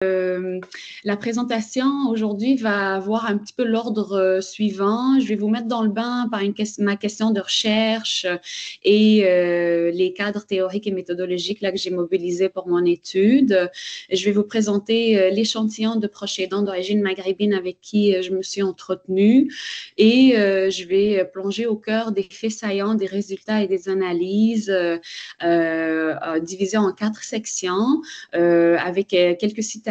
La présentation aujourd'hui va avoir un petit peu l'ordre suivant. Je vais vous mettre dans le bain par ma question de recherche et les cadres théoriques et méthodologiques là, que j'ai mobilisés pour mon étude. Je vais vous présenter l'échantillon de proches aidants d'origine maghrébine avec qui je me suis entretenue et je vais plonger au cœur des faits saillants, des résultats et des analyses divisés en 4 sections avec quelques citations.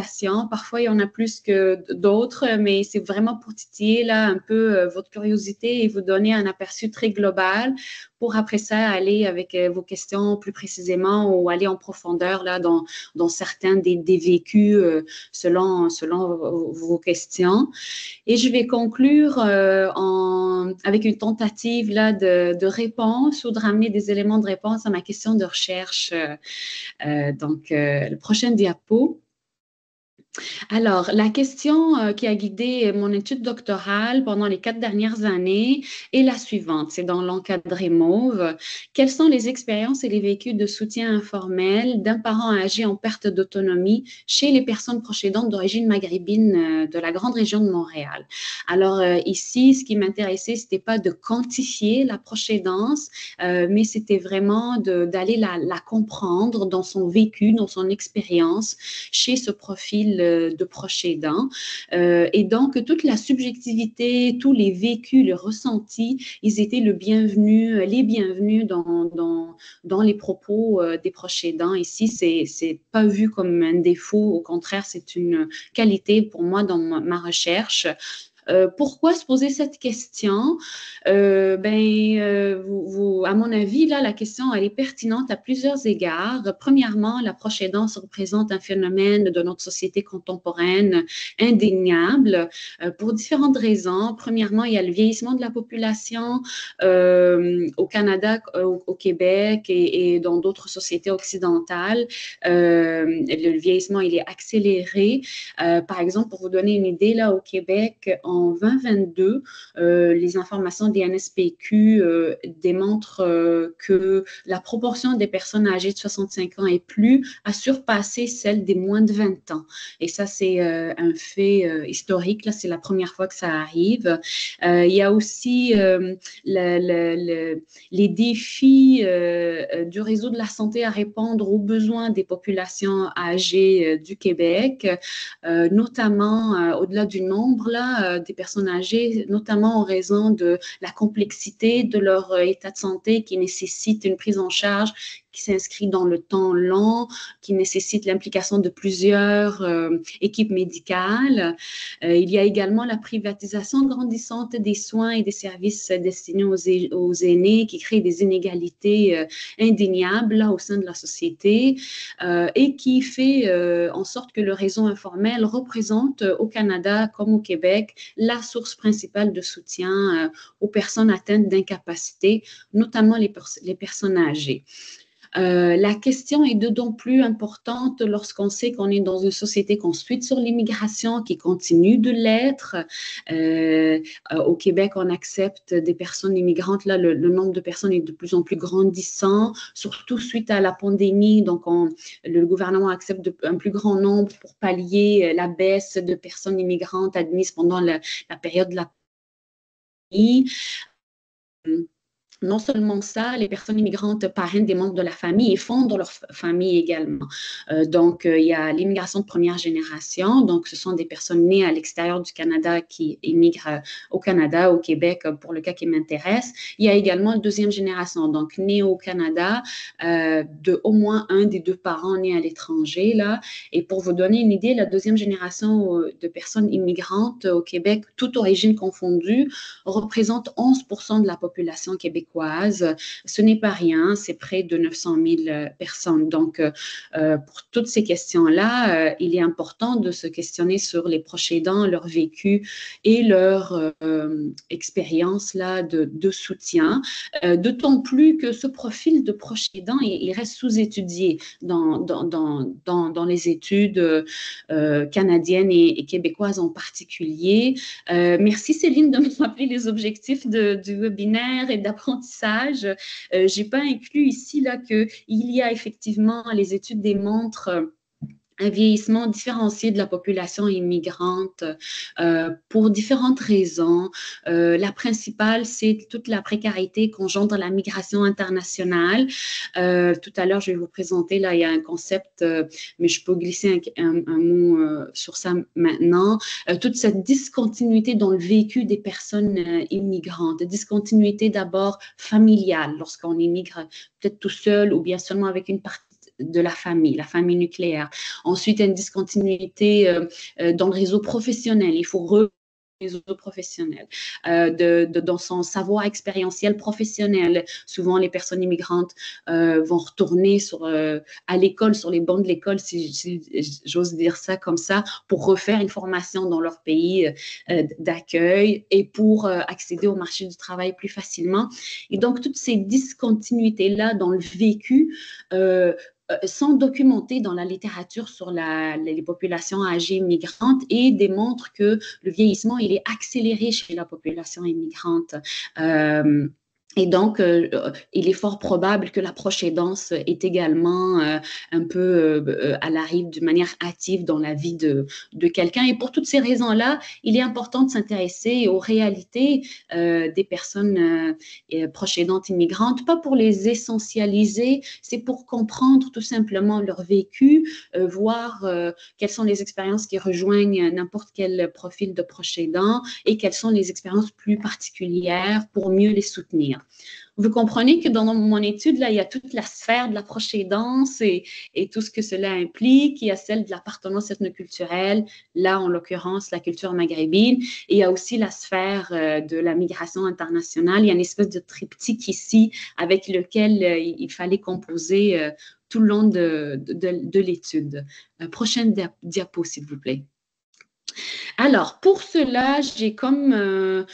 Parfois, il y en a plus que d'autres, mais c'est vraiment pour titiller là, un peu votre curiosité et vous donner un aperçu très global pour après ça aller avec vos questions plus précisément ou aller en profondeur là, dans certains des vécus selon vos questions. Et je vais conclure avec une tentative là, de réponse ou de ramener des éléments de réponse à ma question de recherche. Le prochain diapo. Alors, la question qui a guidé mon étude doctorale pendant les 4 dernières années est la suivante, c'est dans l'encadré mauve. Quelles sont les expériences et les vécus de soutien informel d'un parent âgé en perte d'autonomie chez les personnes proches aidantes d'origine maghrébine de la grande région de Montréal? Alors, ici, ce qui m'intéressait, ce n'était pas de quantifier la proche aidance, mais c'était vraiment d'aller la comprendre dans son vécu, dans son expérience chez ce profil de proches aidants. Et donc, toute la subjectivité, tous les vécus, les ressentis, ils étaient les bienvenus dans les propos des proches aidants. Ici, c'est pas vu comme un défaut, au contraire, c'est une qualité pour moi dans ma recherche. Pourquoi se poser cette question? À mon avis, là, la question, elle est pertinente à plusieurs égards. Premièrement, la proche aidance représente un phénomène de notre société contemporaine indéniable pour différentes raisons. Premièrement, il y a le vieillissement de la population au Canada, au Québec et dans d'autres sociétés occidentales. Le vieillissement, il est accéléré. Par exemple, pour vous donner une idée, là, au Québec, en 2022, les informations des NSPQ démontrent que la proportion des personnes âgées de 65 ans et plus a surpassé celle des moins de 20 ans. Et ça, c'est un fait historique. Là, c'est la première fois que ça arrive. Il y a aussi les défis du réseau de la santé à répondre aux besoins des populations âgées du Québec, notamment au-delà du nombre là, des personnes âgées, notamment en raison de la complexité de leur état de santé qui nécessite une prise en charge qui s'inscrit dans le temps long, qui nécessite l'implication de plusieurs équipes médicales. Il y a également la privatisation grandissante des soins et des services destinés aux aînés qui crée des inégalités indéniables là, au sein de la société et qui fait en sorte que le réseau informel représente au Canada comme au Québec la source principale de soutien aux personnes atteintes d'incapacité, notamment les personnes âgées. La question est d'autant plus importante lorsqu'on sait qu'on est dans une société construite sur l'immigration, qui continue de l'être. Au Québec, on accepte des personnes immigrantes. Là, le nombre de personnes est de plus en plus grandissant, surtout suite à la pandémie. Donc, le gouvernement accepte un plus grand nombre pour pallier la baisse de personnes immigrantes admises pendant la période de la pandémie. Non seulement ça, les personnes immigrantes parrainent des membres de la famille et fondent leur famille également. Il y a l'immigration de première génération. Donc, ce sont des personnes nées à l'extérieur du Canada qui immigrent au Canada, au Québec, pour le cas qui m'intéresse. Il y a également la deuxième génération, donc née au Canada, de au moins un des 2 parents nés à l'étranger. Là. Et pour vous donner une idée, la deuxième génération de personnes immigrantes au Québec, toute origine confondue, représente 11% de la population québécoise. Ce n'est pas rien, c'est près de 900 000 personnes. Donc, pour toutes ces questions-là, il est important de se questionner sur les proches aidants, leur vécu et leur expérience là, de soutien. D'autant plus que ce profil de proche aidant, il reste sous-étudié dans les études canadiennes et québécoises en particulier. Merci Céline de me rappeler les objectifs du webinaire et d'apprentissage. Je n'ai pas inclus ici là qu'il y a effectivement, les études démontrent un vieillissement différencié de la population immigrante pour différentes raisons. La principale, c'est toute la précarité qu'engendre la migration internationale. Tout à l'heure, je vais vous présenter, là, il y a un concept, mais je peux glisser un mot sur ça maintenant. Toute cette discontinuité dans le vécu des personnes immigrantes, discontinuité d'abord familiale, lorsqu'on immigre peut-être tout seul ou bien seulement avec une partie de la famille nucléaire. Ensuite, une discontinuité dans le réseau professionnel. Il faut réseau professionnel, dans son savoir expérientiel professionnel. Souvent, les personnes immigrantes vont retourner à l'école, sur les bancs de l'école, si j'ose dire ça comme ça, pour refaire une formation dans leur pays d'accueil et pour accéder au marché du travail plus facilement. Et donc, toutes ces discontinuités-là dans le vécu sont documentées dans la littérature sur les populations âgées migrantes et démontrent que le vieillissement, il est accéléré chez la population immigrante. Et donc, il est fort probable que la proche aidance est également un peu à l'arrivée d'une manière hâtive dans la vie de quelqu'un. Et pour toutes ces raisons-là, il est important de s'intéresser aux réalités des personnes proches aidantes immigrantes, pas pour les essentialiser, c'est pour comprendre tout simplement leur vécu, voir quelles sont les expériences qui rejoignent n'importe quel profil de proche aidant et quelles sont les expériences plus particulières pour mieux les soutenir. Vous comprenez que dans mon étude, là, il y a toute la sphère de la proche aidance et tout ce que cela implique. Il y a celle de l'appartenance ethnoculturelle, là, en l'occurrence, la culture maghrébine. Et il y a aussi la sphère de la migration internationale. Il y a une espèce de triptyque ici avec lequel il fallait composer tout le long de l'étude. Prochaine diapo, s'il vous plaît. Alors, pour cela, j'ai comme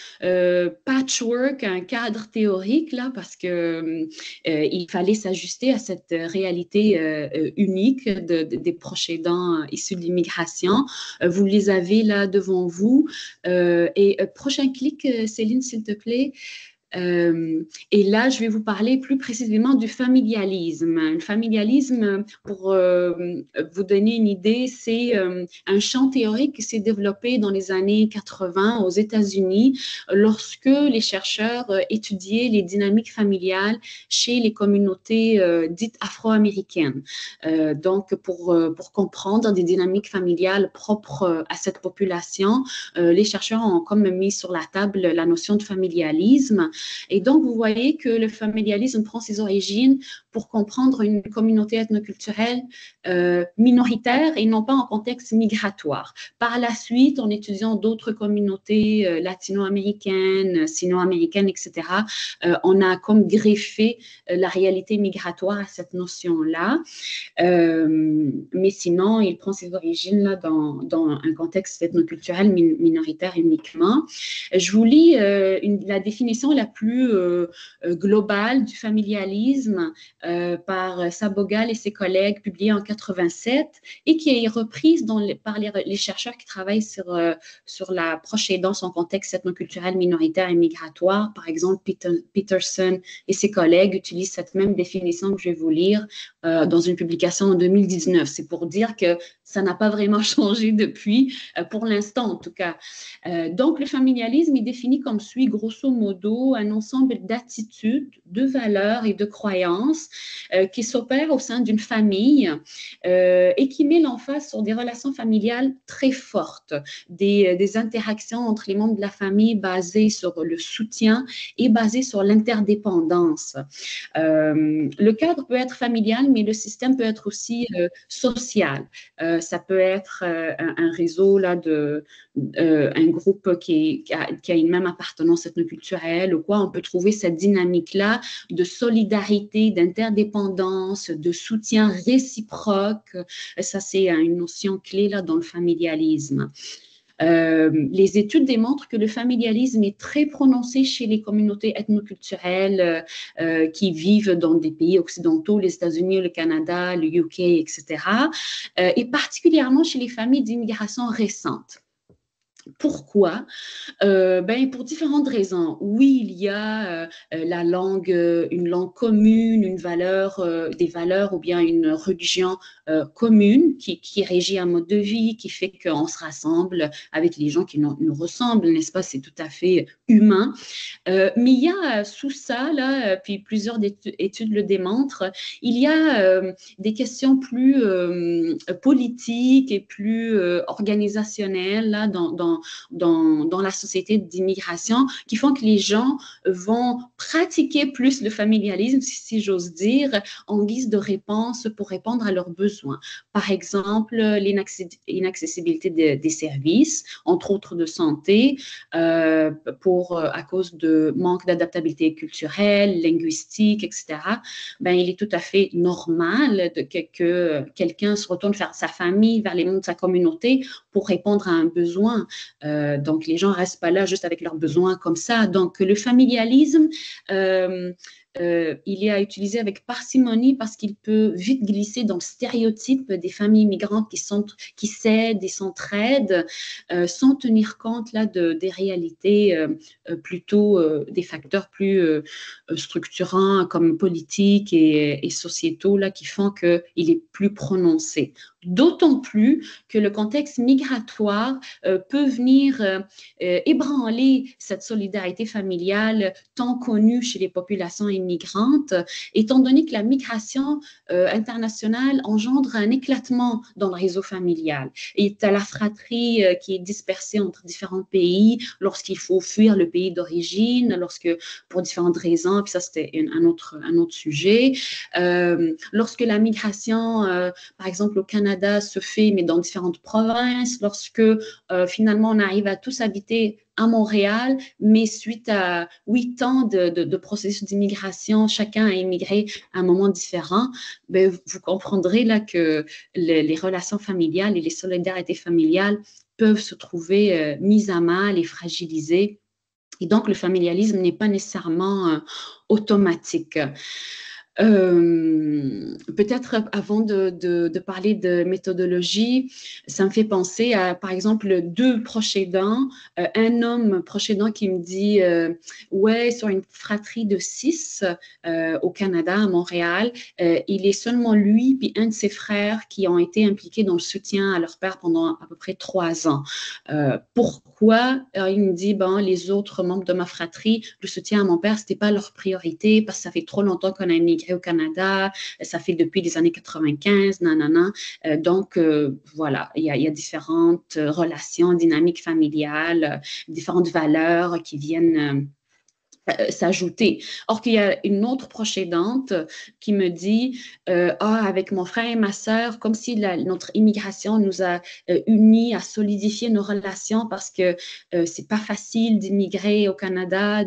patchwork un cadre théorique, là, parce que il fallait s'ajuster à cette réalité unique des proches aidants issus de l'immigration. Vous les avez là devant vous. Prochain clic, Céline, s'il te plaît. Et là, je vais vous parler plus précisément du familialisme. Le familialisme, pour vous donner une idée, c'est un champ théorique qui s'est développé dans les années 80 aux États-Unis lorsque les chercheurs étudiaient les dynamiques familiales chez les communautés dites afro-américaines. Donc, pour comprendre des dynamiques familiales propres à cette population, les chercheurs ont comme mis sur la table la notion de familialisme. Et donc, vous voyez que le familialisme prend ses origines pour comprendre une communauté ethnoculturelle minoritaire et non pas en contexte migratoire. Par la suite, en étudiant d'autres communautés latino-américaines, sino-américaines, etc., on a comme greffé la réalité migratoire à cette notion-là. Mais sinon, il prend ses origines là, dans un contexte ethnoculturel minoritaire uniquement. Je vous lis la définition la plus globale du familialisme par Sabogal et ses collègues, publiée en 87 et qui est reprise par les chercheurs qui travaillent sur la proche aidance en contexte ethnoculturel minoritaire et migratoire. Par exemple, Peterson et ses collègues utilisent cette même définition que je vais vous lire dans une publication en 2019. C'est pour dire que ça n'a pas vraiment changé depuis, pour l'instant en tout cas. Donc, le familialisme est défini comme suit, grosso modo, un ensemble d'attitudes, de valeurs et de croyances qui s'opèrent au sein d'une famille et qui met l'emphase sur des relations familiales très fortes, des interactions entre les membres de la famille basées sur le soutien et basées sur l'interdépendance. Le cadre peut être familial, mais le système peut être aussi social. Ça peut être un réseau là, un groupe qui a une même appartenance ethnoculturelle ou quoi. On peut trouver cette dynamique-là de solidarité, d'interdépendance, de soutien réciproque. Ça, c'est une notion clé là, dans le familialisme. Les études démontrent que le familialisme est très prononcé chez les communautés ethnoculturelles qui vivent dans des pays occidentaux, les États-Unis, le Canada, le UK, etc., et particulièrement chez les familles d'immigration récente. Pourquoi? Ben, pour différentes raisons. Oui, il y a la langue, une langue commune, une valeur, des valeurs ou bien une religion commune qui régit un mode de vie, qui fait qu'on se rassemble avec les gens qui nous ressemblent, n'est-ce pas? C'est tout à fait humain. Mais il y a sous ça, là, puis plusieurs études le démontrent, il y a des questions plus politiques et plus organisationnelles là, dans la société d'immigration qui font que les gens vont pratiquer plus le familialisme, si j'ose dire, en guise de réponse pour répondre à leurs besoins. Par exemple, l'inaccessibilité des services, entre autres de santé, à cause de manque d'adaptabilité culturelle, linguistique, etc., ben, il est tout à fait normal que quelqu'un se retourne vers sa famille, vers les membres de sa communauté pour répondre à un besoin. Donc, les gens ne restent pas là juste avec leurs besoins comme ça. Donc, le familialisme, il est à utiliser avec parcimonie parce qu'il peut vite glisser dans le stéréotype des familles migrantes qui s'aident et s'entraident sans tenir compte là, des réalités plutôt des facteurs plus structurants comme politiques et sociétaux là, qui font qu'il est plus prononcé. D'autant plus que le contexte migratoire peut venir ébranler cette solidarité familiale tant connue chez les populations immigrantes, étant donné que la migration internationale engendre un éclatement dans le réseau familial. Et tu as la fratrie qui est dispersée entre différents pays lorsqu'il faut fuir le pays d'origine, pour différentes raisons, puis ça c'était un autre sujet. Lorsque la migration, par exemple au Canada, se fait, mais dans différentes provinces, lorsque finalement on arrive à tous habiter à Montréal, mais suite à 8 ans de processus d'immigration, chacun a immigré à un moment différent, ben, vous comprendrez là que les relations familiales et les solidarités familiales peuvent se trouver mises à mal et fragilisées. Et donc, le familialisme n'est pas nécessairement automatique. Peut-être avant de parler de méthodologie, ça me fait penser à, par exemple, deux proches aidants. Un homme proche aidant qui me dit ouais, sur une fratrie de 6 au Canada, à Montréal, il est seulement lui puis un de ses frères qui ont été impliqués dans le soutien à leur père pendant à peu près 3 ans. Pourquoi? Il me dit, ben, les autres membres de ma fratrie, le soutien à mon père, c'était pas leur priorité parce que ça fait trop longtemps qu'on a immigré au Canada, ça fait depuis les années 95, nanana. Donc, voilà, il y a différentes relations, dynamiques familiales, différentes valeurs qui viennent s'ajouter. Or qu'il y a une autre proche aidante qui me dit avec mon frère et ma sœur, comme si notre immigration nous a unis, à solidifier nos relations parce que c'est pas facile d'immigrer au Canada.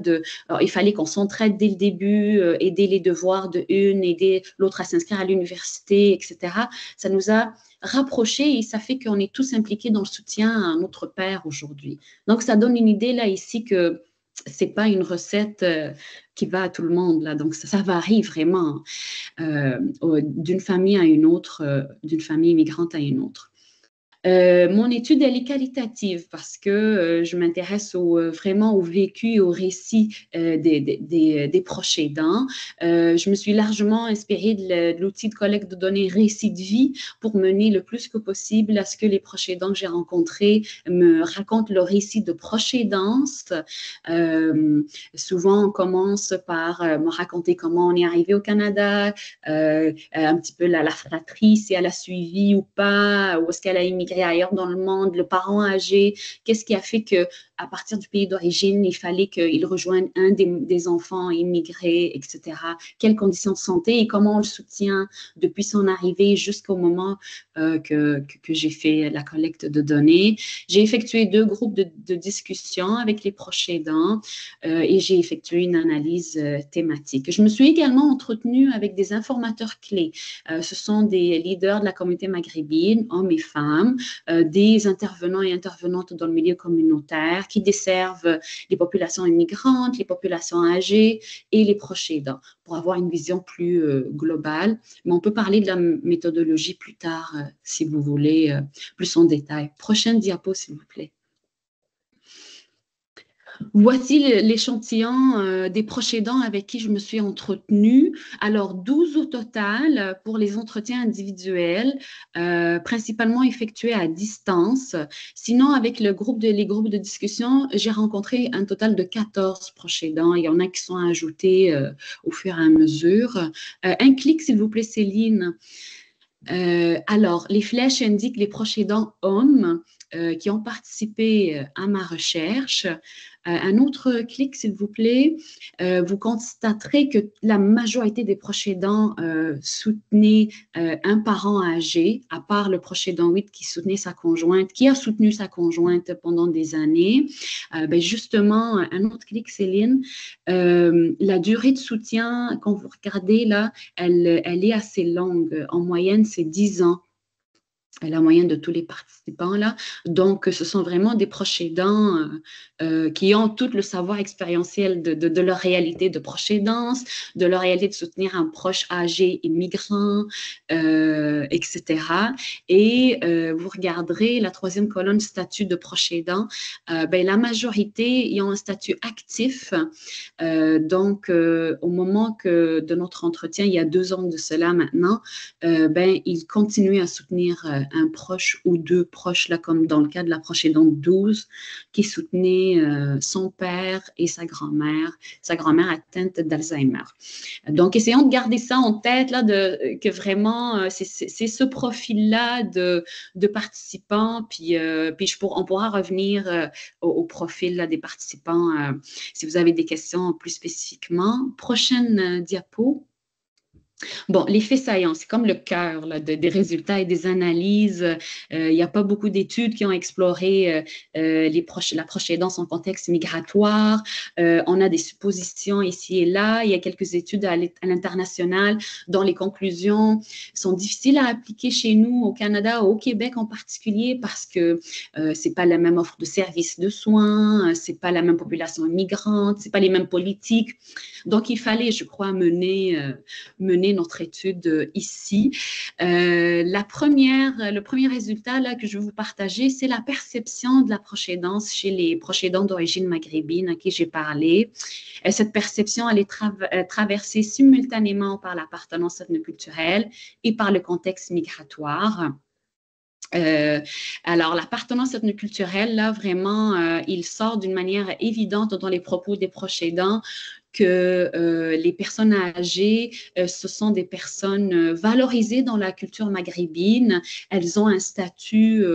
Alors, il fallait qu'on s'entraide dès le début, aider les devoirs de une, aider l'autre à s'inscrire à l'université, etc. Ça nous a rapprochés et ça fait qu'on est tous impliqués dans le soutien à notre père aujourd'hui. Donc, ça donne une idée là ici que c'est pas une recette qui va à tout le monde là, donc ça varie vraiment d'une famille à une autre, d'une famille immigrante à une autre. Mon étude, elle est qualitative parce que je m'intéresse vraiment au vécu et au récit des proches aidants. Je me suis largement inspirée de l'outil de collecte de données récit de vie pour mener le plus que possible à ce que les proches aidants que j'ai rencontrés me racontent leur récit de proche aidance. Souvent, on commence par me raconter comment on est arrivé au Canada, un petit peu la fratrie, si elle a suivi ou pas, ou est-ce qu'elle a immigré ailleurs dans le monde, le parent âgé, qu'est-ce qui a fait que à partir du pays d'origine, il fallait qu'il rejoigne un des enfants immigrés, etc. Quelles conditions de santé et comment on le soutient depuis son arrivée jusqu'au moment que j'ai fait la collecte de données. J'ai effectué 2 groupes de discussion avec les proches aidants et j'ai effectué une analyse thématique. Je me suis également entretenue avec des informateurs clés. Ce sont des leaders de la communauté maghrébine, hommes et femmes, des intervenants et intervenantes dans le milieu communautaire qui desservent les populations immigrantes, les populations âgées et les proches aidants pour avoir une vision plus globale. Mais on peut parler de la méthodologie plus tard, si vous voulez, plus en détail. Prochaine diapo, s'il vous plaît. Voici l'échantillon des proches aidants avec qui je me suis entretenue. Alors, 12 au total pour les entretiens individuels, principalement effectués à distance. Sinon, avec les groupes de discussion, j'ai rencontré un total de 14 proches aidants. Il y en a qui sont ajoutés au fur et à mesure. Un clic, s'il vous plaît, Céline. Alors, les flèches indiquent les proches aidants hommes qui ont participé à ma recherche. Un autre clic, s'il vous plaît. Vous constaterez que la majorité des proches aidants soutenaient un parent âgé, à part le proche aidant 8 qui soutenait sa conjointe, qui a soutenu sa conjointe pendant des années. Ben justement, un autre clic, Céline. La durée de soutien, quand vous regardez là, elle est assez longue. En moyenne, c'est 10 ans. La moyenne de tous les participants là. Donc, ce sont vraiment des proches aidants qui ont tout le savoir expérientiel de leur réalité de proche aidance, de leur réalité de soutenir un proche âgé et migrant, etc. Et vous regarderez la troisième colonne, statut de proche aidant. Ben, la majorité, ils ont un statut actif. Donc, au moment de notre entretien, il y a 2 ans de cela maintenant, ben, ils continuent à soutenir un proche ou 2 proches, là, comme dans le cas de la proche aidante 12, qui soutenait son père et sa grand-mère atteinte d'Alzheimer. Donc, essayons de garder ça en tête, là, que vraiment, c'est ce profil-là de participants, puis on pourra revenir au profil là, des participants si vous avez des questions plus spécifiquement. Prochaine diapo. Bon, les faits saillants, c'est comme le cœur des résultats et des analyses. Il n'y a pas beaucoup d'études qui ont exploré la proche aidance en contexte migratoire. On a des suppositions ici et là. Il y a quelques études à l'international dont les conclusions sont difficiles à appliquer chez nous, au Canada, au Québec en particulier, parce que c'est pas la même offre de services de soins, c'est pas la même population migrante, c'est pas les mêmes politiques. Donc, il fallait, je crois, mener notre étude ici. Le premier résultat là, que je vais vous partager, c'est la perception de la proche aidance chez les proches aidants d'origine maghrébine à qui j'ai parlé. Cette perception, elle est traversée simultanément par l'appartenance ethnoculturelle et par le contexte migratoire. Alors, l'appartenance ethnoculturelle, là, vraiment, il sort d'une manière évidente dans les propos des proches aidants que les personnes âgées, ce sont des personnes valorisées dans la culture maghrébine. Elles ont un statut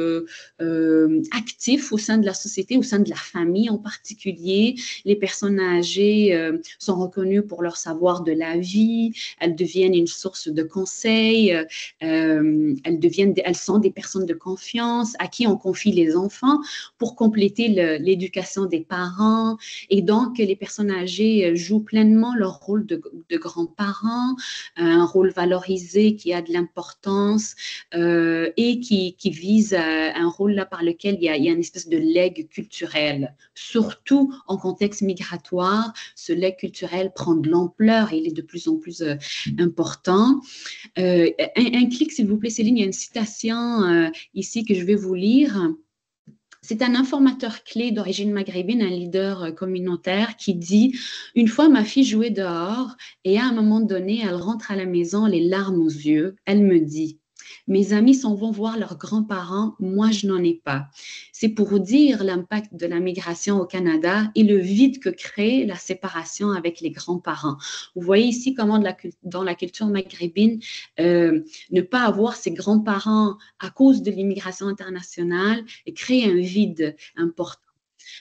actif au sein de la société, au sein de la famille en particulier. Les personnes âgées sont reconnues pour leur savoir de la vie. Elles deviennent une source de conseils. Elles sont des personnes de confiance à qui on confie les enfants pour compléter l'éducation des parents. Et donc, les personnes âgées jouent pleinement leur rôle de grands-parents, un rôle valorisé qui a de l'importance et qui vise un rôle là par lequel il y a une espèce de legs culturel. Surtout en contexte migratoire, ce legs culturel prend de l'ampleur et il est de plus en plus important. Un clic, s'il vous plaît, Céline, il y a une citation ici que je vais vous lire. C'est un informateur clé d'origine maghrébine, un leader communautaire qui dit « Une fois, ma fille jouait dehors et à un moment donné, elle rentre à la maison, les larmes aux yeux. Elle me dit « Mes amis s'en vont voir leurs grands-parents, moi je n'en ai pas. » C'est pour dire l'impact de la migration au Canada et le vide que crée la séparation avec les grands-parents. Vous voyez ici comment dans la culture maghrébine, ne pas avoir ses grands-parents à cause de l'immigration internationale crée un vide important.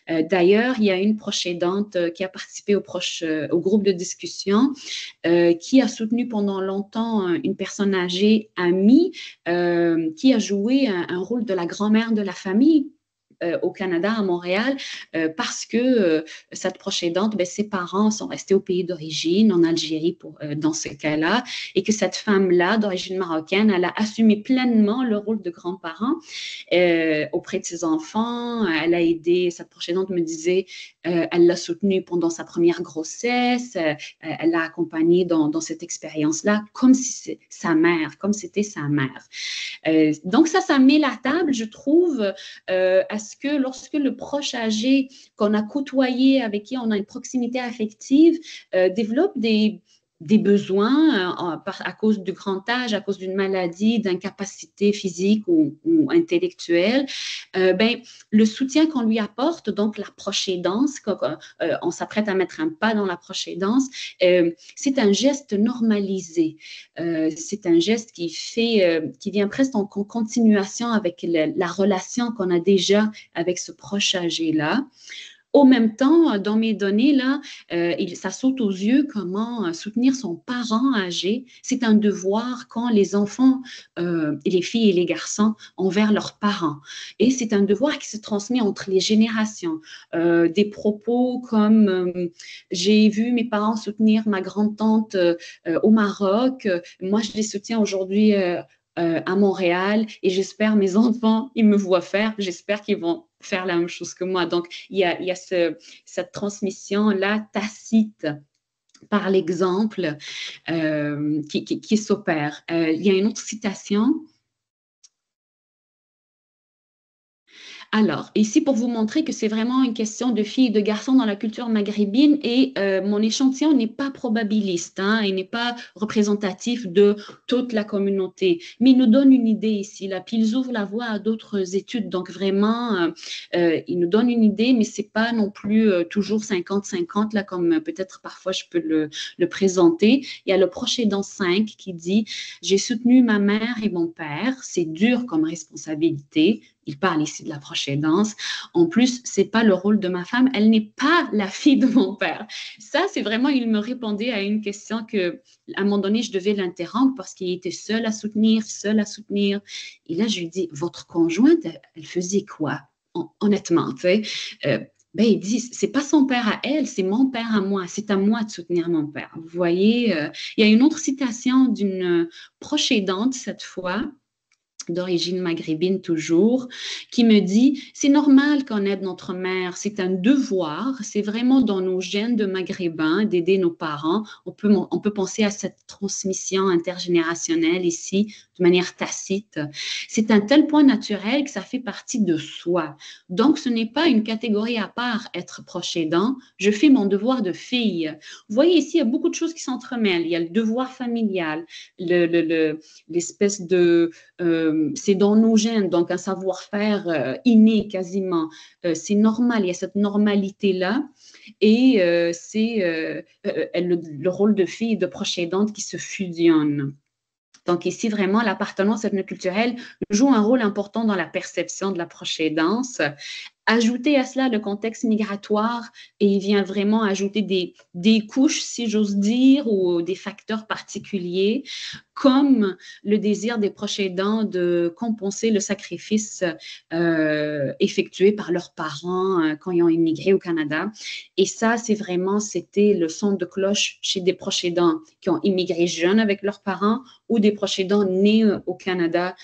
D'ailleurs, il y a une proche aidante qui a participé au groupe de discussion, qui a soutenu pendant longtemps une personne âgée amie, qui a joué un rôle de la grand-mère de la famille au Canada, à Montréal, parce que cette proche aidante, ben, ses parents sont restés au pays d'origine, en Algérie dans ce cas-là, et que cette femme-là, d'origine marocaine, elle a assumé pleinement le rôle de grand-parent auprès de ses enfants. Elle a aidé, cette proche aidante me disait, elle l'a soutenue pendant sa première grossesse, elle l'a accompagnée dans cette expérience-là, comme si c'était sa mère. Donc ça met la table, je trouve, à parce que lorsque le proche âgé qu'on a côtoyé, avec qui on a une proximité affective, développe des besoins à cause du grand âge, à cause d'une maladie, d'incapacité physique ou intellectuelle, ben, le soutien qu'on lui apporte, donc la proche aidance, quand on s'apprête à mettre un pas dans la proche aidance, c'est un geste normalisé. C'est un geste qui vient presque en continuation avec la relation qu'on a déjà avec ce proche âgé-là. Au même temps, dans mes données, là, ça saute aux yeux comment soutenir son parent âgé. C'est un devoir quand les enfants, les filles et les garçons, envers leurs parents. Et c'est un devoir qui se transmet entre les générations. Des propos comme j'ai vu mes parents soutenir ma grande-tante au Maroc, moi je les soutiens aujourd'hui à Montréal et j'espère mes enfants, ils me voient faire, j'espère qu'ils vont faire la même chose que moi. Donc, il y a cette transmission-là tacite par l'exemple qui s'opère. Il y a une autre citation. Alors, ici, pour vous montrer que c'est vraiment une question de filles et de garçons dans la culture maghrébine, et mon échantillon n'est pas probabiliste, hein, il n'est pas représentatif de toute la communauté, mais il nous donne une idée ici, là, puis ils ouvrent la voie à d'autres études, donc vraiment, ils nous donnent une idée, mais c'est pas non plus toujours 50-50, là, comme peut-être parfois je peux le présenter. Il y a le proche aidant 5 qui dit « J'ai soutenu ma mère et mon père, c'est dur comme responsabilité ». Il parle ici de la proche aidance. En plus, c'est pas le rôle de ma femme. Elle n'est pas la fille de mon père. Ça, c'est vraiment, il me répondait à une question que, à un moment donné, je devais l'interrompre parce qu'il était seul à soutenir, seul à soutenir. Et là, je lui dis, votre conjointe, elle faisait quoi? Honnêtement, tu sais. Ben, il dit, c'est pas son père à elle, c'est mon père à moi. C'est à moi de soutenir mon père. Vous voyez, il y a une autre citation d'une proche aidante cette fois, d'origine maghrébine toujours, qui me dit « C'est normal qu'on aide notre mère, c'est un devoir, c'est vraiment dans nos gènes de maghrébins d'aider nos parents. On peut penser à cette transmission intergénérationnelle ici de manière tacite. C'est un tel point naturel que ça fait partie de soi. Donc, ce n'est pas une catégorie à part, être proche aidant. Je fais mon devoir de fille. » Vous voyez ici, il y a beaucoup de choses qui s'entremêlent. Il y a le devoir familial, l'espèce de c'est dans nos gènes, donc un savoir-faire inné quasiment. C'est normal, il y a cette normalité-là. Et c'est le rôle de fille et de proche aidante qui se fusionnent. Donc ici, vraiment, l'appartenance ethnoculturelle joue un rôle important dans la perception de la proche aidance. Ajouter à cela le contexte migratoire, et il vient vraiment ajouter des couches, si j'ose dire, ou des facteurs particuliers, comme le désir des proches aidants de compenser le sacrifice effectué par leurs parents quand ils ont immigré au Canada. Et ça, c'était le son de cloche chez des proches aidants qui ont immigré jeunes avec leurs parents ou des proches aidants nés au Canada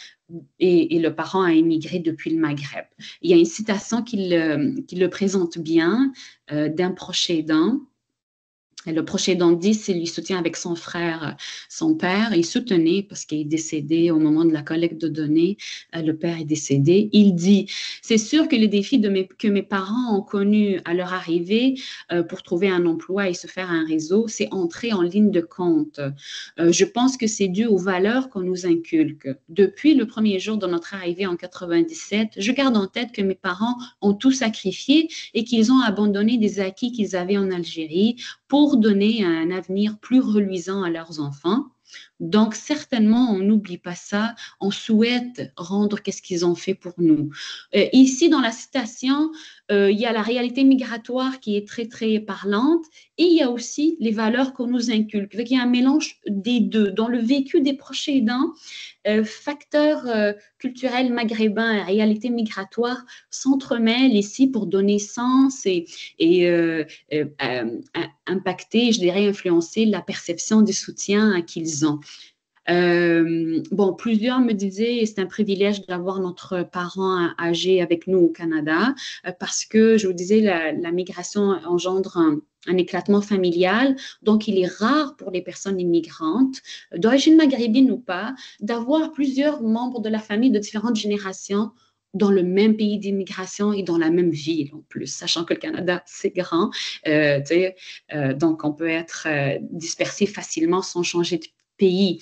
et le parent a immigré depuis le Maghreb. Il y a une citation qui le présente bien d'un proche aidant. Le proche aidant dit, c'est lui soutient avec son frère, son père. Il soutenait parce qu'il est décédé au moment de la collecte de données. Le père est décédé. Il dit, c'est sûr que les défis que mes parents ont connus à leur arrivée pour trouver un emploi et se faire un réseau, c'est entrer en ligne de compte. Je pense que c'est dû aux valeurs qu'on nous inculque. Depuis le premier jour de notre arrivée en 97, je garde en tête que mes parents ont tout sacrifié et qu'ils ont abandonné des acquis qu'ils avaient en Algérie pour donner un avenir plus reluisant à leurs enfants. Donc, certainement, on n'oublie pas ça. On souhaite rendre qu'est-ce qu'ils ont fait pour nous. Ici, dans la citation, il y a la réalité migratoire qui est très, très parlante et il y a aussi les valeurs qu'on nous inculque. Il y a un mélange des deux. Dans le vécu des proches aidants, facteurs culturels maghrébins et réalité migratoire s'entremêlent ici pour donner sens et impacter, je dirais, influencer la perception du soutien qu'ils ont. Bon, plusieurs me disaient, c'est un privilège d'avoir notre parent âgé avec nous au Canada parce que, je vous disais, la migration engendre un éclatement familial. Donc, il est rare pour les personnes immigrantes, d'origine maghrébine ou pas, d'avoir plusieurs membres de la famille de différentes générations dans le même pays d'immigration et dans la même ville en plus, sachant que le Canada, c'est grand. Donc, on peut être dispersé facilement sans changer de pays.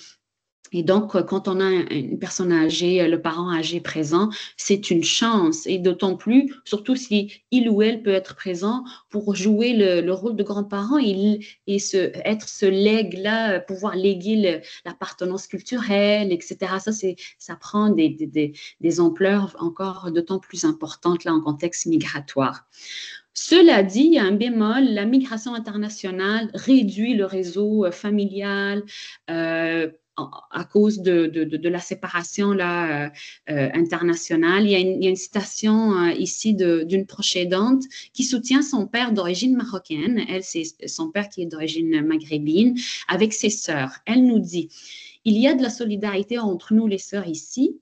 Et donc, quand on a une personne âgée, le parent âgé présent, c'est une chance. Et d'autant plus, surtout si il ou elle peut être présent pour jouer le rôle de grand-parent et être ce legs-là, pouvoir léguer l'appartenance culturelle, etc. Ça prend des ampleurs encore d'autant plus importantes là en contexte migratoire. Cela dit, il y a un bémol, la migration internationale réduit le réseau familial, à cause de la séparation là, internationale. Il y a une citation ici d'une proche aidante qui soutient son père d'origine marocaine. Elle, c'est son père qui est d'origine maghrébine, avec ses sœurs. Elle nous dit, il y a de la solidarité entre nous les sœurs ici,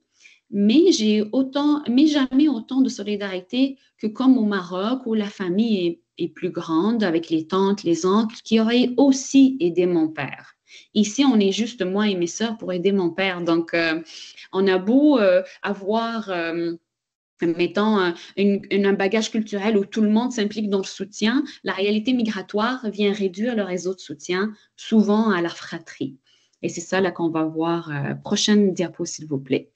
mais jamais autant de solidarité que comme au Maroc où la famille est plus grande avec les tantes, les oncles qui auraient aussi aidé mon père. Ici, on est juste moi et mes sœurs pour aider mon père. Donc, on a beau avoir, mettons, un bagage culturel où tout le monde s'implique dans le soutien, la réalité migratoire vient réduire le réseau de soutien, souvent à la fratrie. Et c'est ça là qu'on va voir. Prochaine diapo, s'il vous plaît.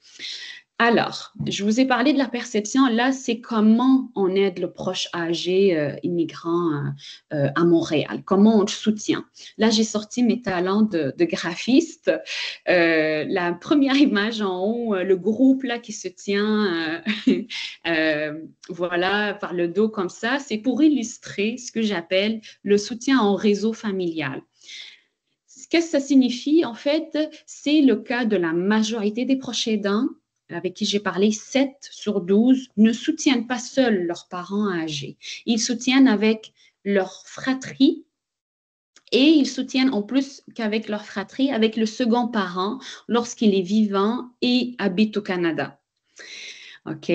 Alors, je vous ai parlé de la perception. Là, c'est comment on aide le proche âgé immigrant à Montréal, comment on le soutient. Là, j'ai sorti mes talents de graphiste. La première image en haut, le groupe là qui se tient, voilà, par le dos comme ça, c'est pour illustrer ce que j'appelle le soutien en réseau familial. Qu'est-ce que ça signifie? En fait, c'est le cas de la majorité des proches aidants avec qui j'ai parlé, 7 sur 12 ne soutiennent pas seuls leurs parents âgés. Ils soutiennent avec leur fratrie et ils soutiennent en plus qu'avec leur fratrie, avec le second parent lorsqu'il est vivant et habite au Canada. OK.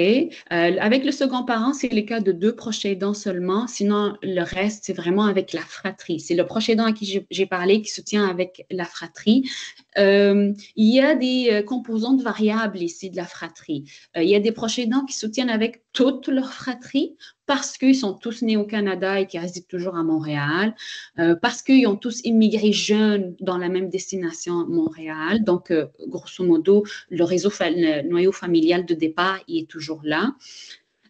Avec le second parent, c'est le cas de 2 proches aidants seulement. Sinon, le reste, c'est vraiment avec la fratrie. C'est le proche aidant à qui j'ai parlé qui soutient avec la fratrie. Il y a des composantes variables ici de la fratrie. Il y a des proches aidants qui soutiennent avec toute leur fratrie parce qu'ils sont tous nés au Canada et qui résident toujours à Montréal, parce qu'ils ont tous immigré jeunes dans la même destination, Montréal. Donc, grosso modo, le noyau familial de départ, il est toujours là.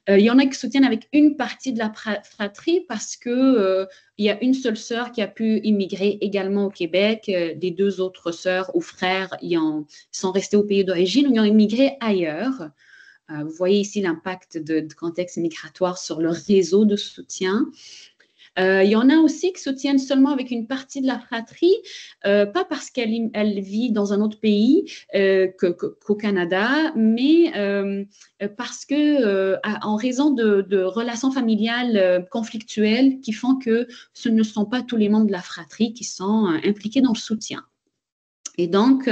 Il y en a qui soutiennent avec une partie de la fratrie parce que il y a une seule sœur qui a pu immigrer également au Québec. Les 2 autres sœurs ou frères sont restés au pays d'origine ou ils ont immigré ailleurs. Vous voyez ici l'impact du contexte migratoire sur le réseau de soutien. Il y en a aussi qui soutiennent seulement avec une partie de la fratrie, pas parce qu'elle vit dans un autre pays qu'au Canada, mais parce que en raison de relations familiales conflictuelles qui font que ce ne sont pas tous les membres de la fratrie qui sont impliqués dans le soutien. Et donc,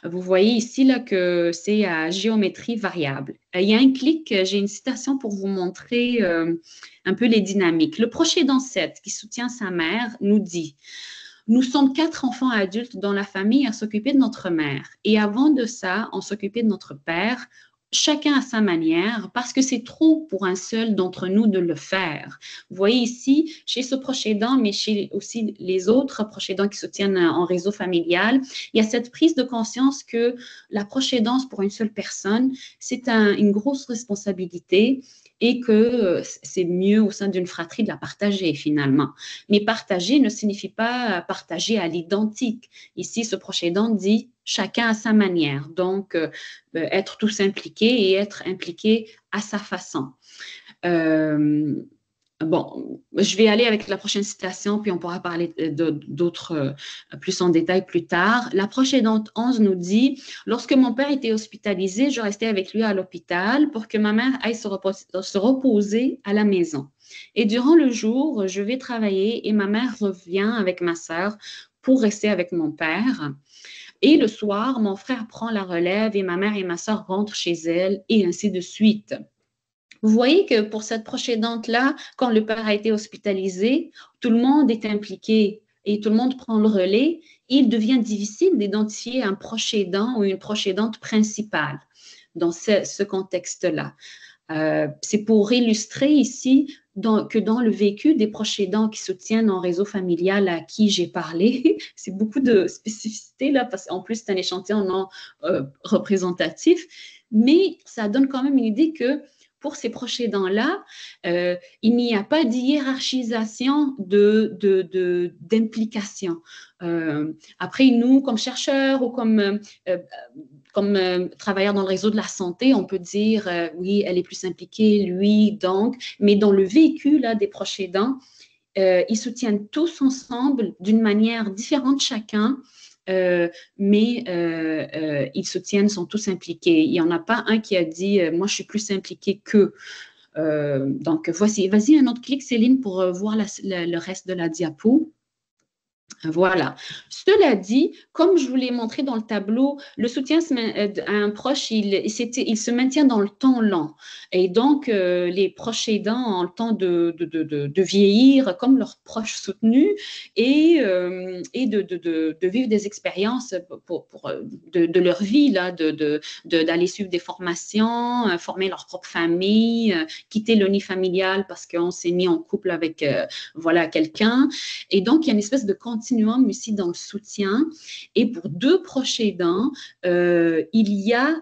vous voyez ici là, que c'est à géométrie variable. Il y a un clic, j'ai une citation pour vous montrer un peu les dynamiques. Le proche aidant 7, qui soutient sa mère, nous dit « Nous sommes 4 enfants adultes dans la famille à s'occuper de notre mère. Et avant de ça, on s'occupait de notre père. Chacun à sa manière, parce que c'est trop pour un seul d'entre nous de le faire. » Vous voyez ici, chez ce proche aidant, mais chez aussi les autres proches aidants qui soutiennent en réseau familial, il y a cette prise de conscience que la proche aidance pour une seule personne, c'est une grosse responsabilité et que c'est mieux au sein d'une fratrie de la partager finalement. Mais partager ne signifie pas partager à l'identique. Ici, ce proche aidant dit chacun à sa manière, donc être tous impliqués et être impliqués à sa façon. Bon, je vais aller avec la prochaine citation, puis on pourra parler d'autres plus en détail plus tard. La prochaine aidante 11 nous dit « Lorsque mon père était hospitalisé, je restais avec lui à l'hôpital pour que ma mère aille se reposer à la maison. Et durant le jour, je vais travailler et ma mère revient avec ma sœur pour rester avec mon père. Et le soir, mon frère prend la relève et ma mère et ma sœur rentrent chez elles et ainsi de suite. » Vous voyez que pour cette proche aidante-là, quand le père a été hospitalisé, tout le monde est impliqué et tout le monde prend le relais. Il devient difficile d'identifier un proche aidant ou une proche aidante principale. dans ce contexte-là. C'est pour illustrer ici que dans le vécu des proches aidants qui soutiennent en réseau familial à qui j'ai parlé, c'est beaucoup de spécificité là, parce qu'en plus c'est un échantillon non représentatif, mais ça donne quand même une idée que pour ces proches aidants-là, il n'y a pas d'hiérarchisation d'implication. Après, nous, comme chercheurs ou comme travailleurs dans le réseau de la santé, on peut dire, oui, elle est plus impliquée, lui, donc, mais dans le véhicule là, des proches aidants, ils soutiennent tous ensemble d'une manière différente chacun, mais ils soutiennent, sont tous impliqués. Il n'y en a pas un qui a dit moi je suis plus impliqué qu'eux. Donc voici, vas-y un autre clic Céline pour voir le reste de la diapo. Voilà. Cela dit, comme je vous l'ai montré dans le tableau, le soutien à un proche, il se maintient dans le temps lent. Et donc, les proches aidants ont le temps de vieillir comme leurs proches soutenus et de vivre des expériences de leur vie, là, d'aller suivre des formations, former leur propre famille, quitter le nid familial parce qu'on s'est mis en couple avec voilà, quelqu'un. Et donc, il y a une espèce de continuum ici dans le soutien. Et pour deux proches aidants, il y a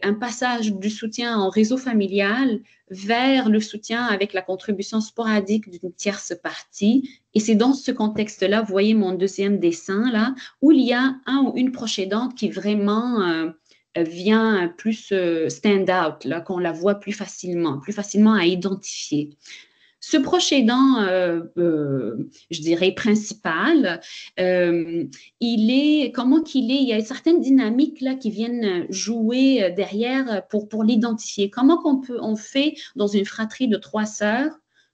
un passage du soutien en réseau familial vers le soutien avec la contribution sporadique d'une tierce partie. Et c'est dans ce contexte-là, vous voyez mon deuxième dessin là, où il y a un ou une proche aidante qui vraiment vient plus stand out, là, qu'on la voit plus facilement à identifier. Ce proche aidant, je dirais, principal, comment qu'il est, il y a certaines dynamiques là, qui viennent jouer derrière pour l'identifier. Comment on fait dans une fratrie de 3 sœurs,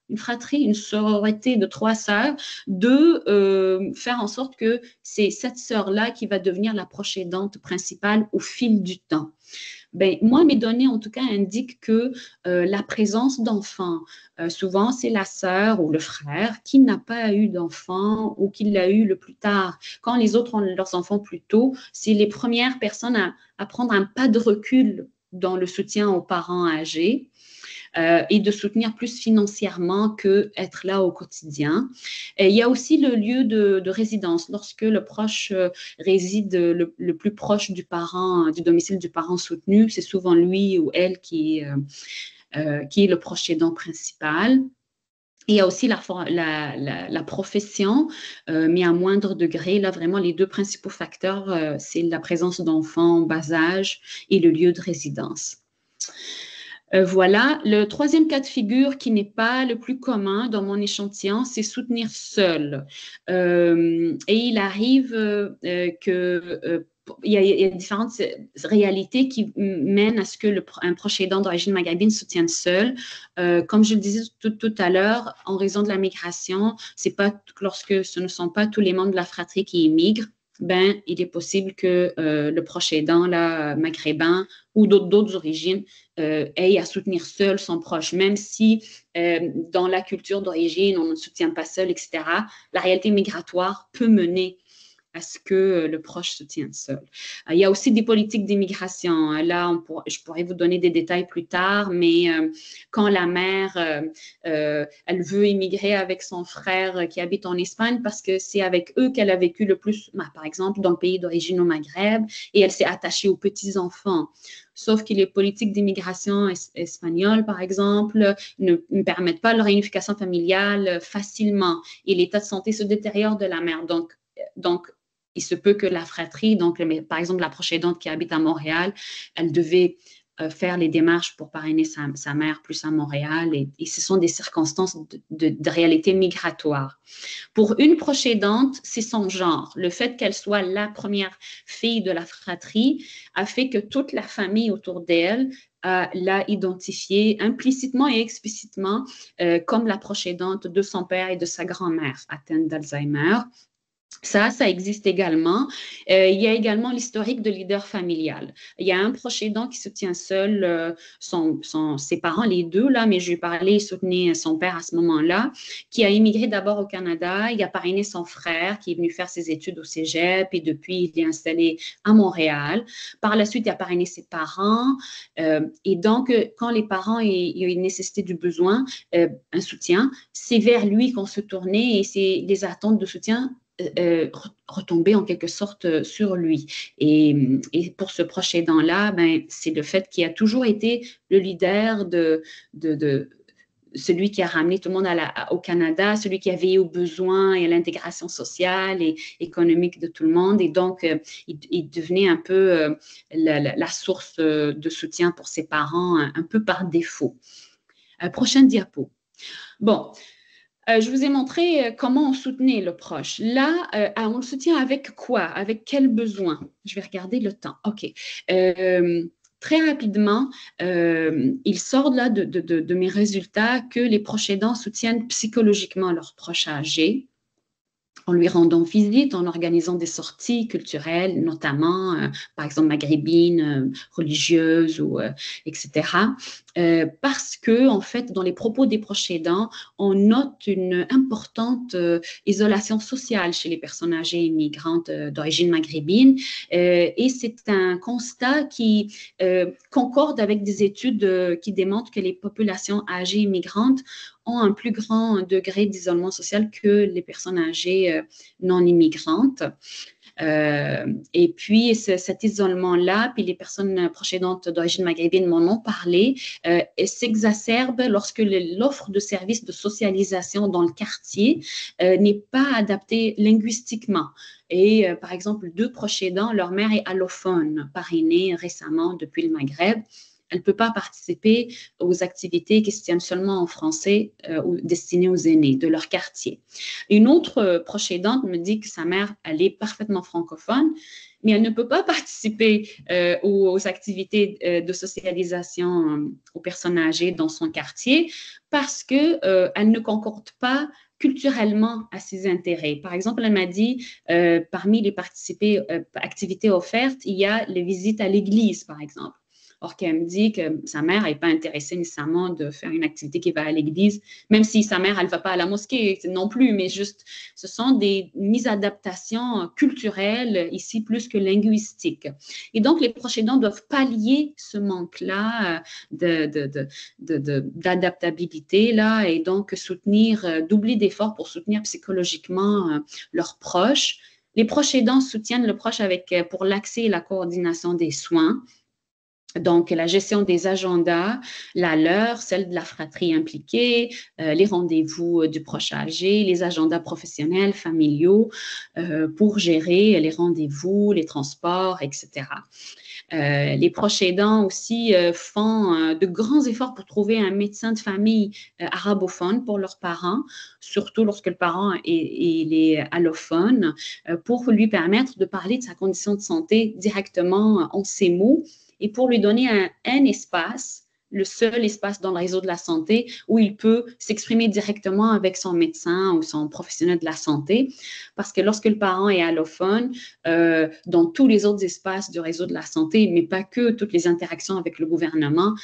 une sororité de 3 sœurs, de faire en sorte que c'est cette sœur-là qui va devenir la proche aidante principale au fil du temps. Ben, moi, mes données, en tout cas, indiquent que la présence d'enfants, souvent, c'est la sœur ou le frère qui n'a pas eu d'enfant ou qui l'a eu le plus tard. Quand les autres ont leurs enfants plus tôt, c'est les premières personnes à prendre un pas de recul dans le soutien aux parents âgés. Et de soutenir plus financièrement qu'être là au quotidien. Et il y a aussi le lieu de résidence. Lorsque le proche réside le plus proche du parent, du domicile du parent soutenu, c'est souvent lui ou elle qui est le proche aidant principal. Il y a aussi la profession, mais à moindre degré. Là, vraiment, les deux principaux facteurs, c'est la présence d'enfants en bas âge et le lieu de résidence. Voilà. Le troisième cas de figure qui n'est pas le plus commun dans mon échantillon, c'est soutenir seul. Et il arrive il y a différentes réalités qui mènent à ce que un proche aidant d'origine maghrébine soutienne seul. Comme je le disais tout à l'heure, en raison de la migration, c'est pas lorsque ce ne sont pas tous les membres de la fratrie qui émigrent, ben, il est possible que le proche aidant là, maghrébin ou d'autres origines ait à soutenir seul son proche, même si dans la culture d'origine, on ne soutient pas seul, etc. La réalité migratoire peut mener à ce que le proche soutienne seul. Il y a aussi des politiques d'immigration. Là, je pourrais vous donner des détails plus tard, mais quand la mère, elle veut immigrer avec son frère qui habite en Espagne parce que c'est avec eux qu'elle a vécu le plus, par exemple, dans le pays d'origine au Maghreb, et elle s'est attachée aux petits-enfants. Sauf que les politiques d'immigration espagnoles, par exemple, ne permettent pas leur réunification familiale facilement, et l'état de santé se détériore de la mère. Donc, il se peut que la fratrie, donc par exemple la proche aidante qui habite à Montréal, elle devait faire les démarches pour parrainer sa mère plus à Montréal, et ce sont des circonstances de réalité migratoire. Pour une proche aidante, c'est son genre. Le fait qu'elle soit la première fille de la fratrie a fait que toute la famille autour d'elle l'a identifiée implicitement et explicitement comme la proche aidante de son père et de sa grand-mère atteinte d'Alzheimer. Ça existe également. Il y a également l'historique de leader familial. Il y a un proche aidant qui soutient seul ses parents, les deux, là, mais je lui parlais, il soutenait son père à ce moment-là, qui a immigré d'abord au Canada. Il a parrainé son frère qui est venu faire ses études au cégep et depuis, il est installé à Montréal. Par la suite, il a parrainé ses parents. Et donc, quand les parents il y a une nécessité du besoin, un soutien, c'est vers lui qu'on se tournait et c'est les attentes de soutien retomber en quelque sorte sur lui. Et pour ce proche aidant-là, ben, c'est le fait qu'il a toujours été le leader de celui qui a ramené tout le monde au Canada, celui qui a veillé aux besoins et à l'intégration sociale et économique de tout le monde. Et donc, il devenait un peu la source de soutien pour ses parents, un peu par défaut. Prochaine diapo. Bon, je vous ai montré comment on soutenait le proche. Là, on le soutient avec quoi? Avec quel besoin? Je vais regarder le temps. OK. Très rapidement, il sort là de mes résultats que les proches aidants soutiennent psychologiquement leurs proches âgés en lui rendant visite, en organisant des sorties culturelles, notamment, par exemple, maghrébines, religieuses, etc. Parce que, en fait, dans les propos des proches aidants, on note une importante isolation sociale chez les personnes âgées immigrantes d'origine maghrébine. Et c'est un constat qui concorde avec des études qui démontrent que les populations âgées immigrantes ont un plus grand degré d'isolement social que les personnes âgées non immigrantes. Et puis, cet isolement-là, puis les personnes proches aidantes d'origine maghrébine m'en ont parlé, s'exacerbe lorsque l'offre de services de socialisation dans le quartier n'est pas adaptée linguistiquement. Et par exemple, deux proches aidants, leur mère est allophone, parrainée récemment depuis le Maghreb. Elle ne peut pas participer aux activités qui se tiennent seulement en français ou destinées aux aînés de leur quartier. Une autre proche aidante me dit que sa mère, elle est parfaitement francophone, mais elle ne peut pas participer aux activités de socialisation aux personnes âgées dans son quartier parce qu'elle ne concorde pas culturellement à ses intérêts. Par exemple, elle m'a dit, parmi les activités offertes, il y a les visites à l'église, par exemple. Or, qu'elle me dit que sa mère n'est pas intéressée nécessairement de faire une activité qui va à l'église, même si sa mère, elle ne va pas à la mosquée non plus, mais juste, ce sont des mises adaptations culturelles ici plus que linguistiques. Et donc, les proches aidants doivent pallier ce manque-là d'adaptabilité là, et donc doubler d'efforts pour soutenir psychologiquement leurs proches. Les proches aidants soutiennent le proche pour l'accès et la coordination des soins. Donc, la gestion des agendas, la leur, celle de la fratrie impliquée, les rendez-vous du proche âgé, les agendas professionnels, familiaux, pour gérer les rendez-vous, les transports, etc. Les proches aidants aussi font de grands efforts pour trouver un médecin de famille arabophone pour leurs parents, surtout lorsque le parent est allophone, pour lui permettre de parler de sa condition de santé directement en ces mots et pour lui donner un espace, le seul espace dans le réseau de la santé où il peut s'exprimer directement avec son médecin ou son professionnel de la santé. Parce que lorsque le parent est allophone, dans tous les autres espaces du réseau de la santé, mais pas que toutes les interactions avec le gouvernement,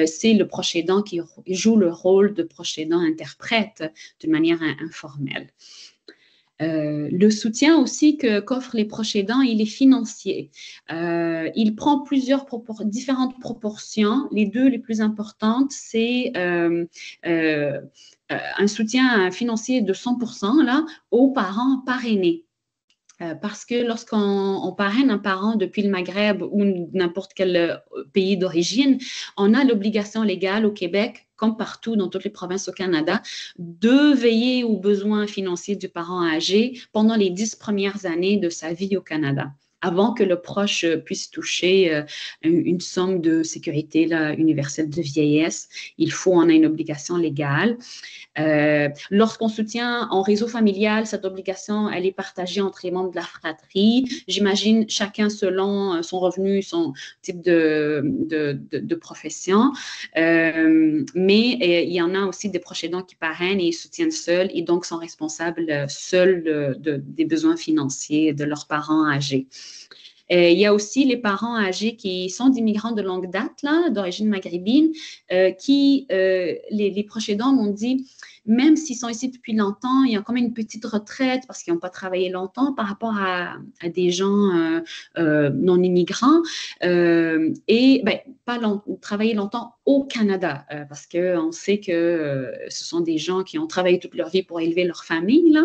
c'est le proche aidant qui joue le rôle de proche aidant interprète d'une manière informelle. Le soutien aussi qu'offrent les proches aidants, il est financier. Il prend différentes proportions. Les deux les plus importantes, c'est un soutien financier de 100% là, aux parents parrainés. Parce que lorsqu'on parraine un parent depuis le Maghreb ou n'importe quel pays d'origine, on a l'obligation légale au Québec, comme partout dans toutes les provinces au Canada, de veiller aux besoins financiers du parent âgé pendant les 10 premières années de sa vie au Canada. avant que le proche puisse toucher une somme de sécurité là, universelle de vieillesse. Il faut en a une obligation légale. Lorsqu'on soutient en réseau familial, cette obligation, elle est partagée entre les membres de la fratrie. J'imagine chacun selon son revenu, son type de profession. Mais il y en a aussi des proches aidants qui parrainent et ils soutiennent seuls et donc sont responsables seuls des besoins financiers de leurs parents âgés. Il y a aussi les parents âgés qui sont d'immigrants de longue date, là, d'origine maghrébine, les proches aidants m'ont dit, même s'ils sont ici depuis longtemps, il y a quand même une petite retraite parce qu'ils n'ont pas travaillé longtemps par rapport à des gens non immigrants et ben, travailler longtemps au Canada parce qu'on sait que ce sont des gens qui ont travaillé toute leur vie pour élever leur famille. Là.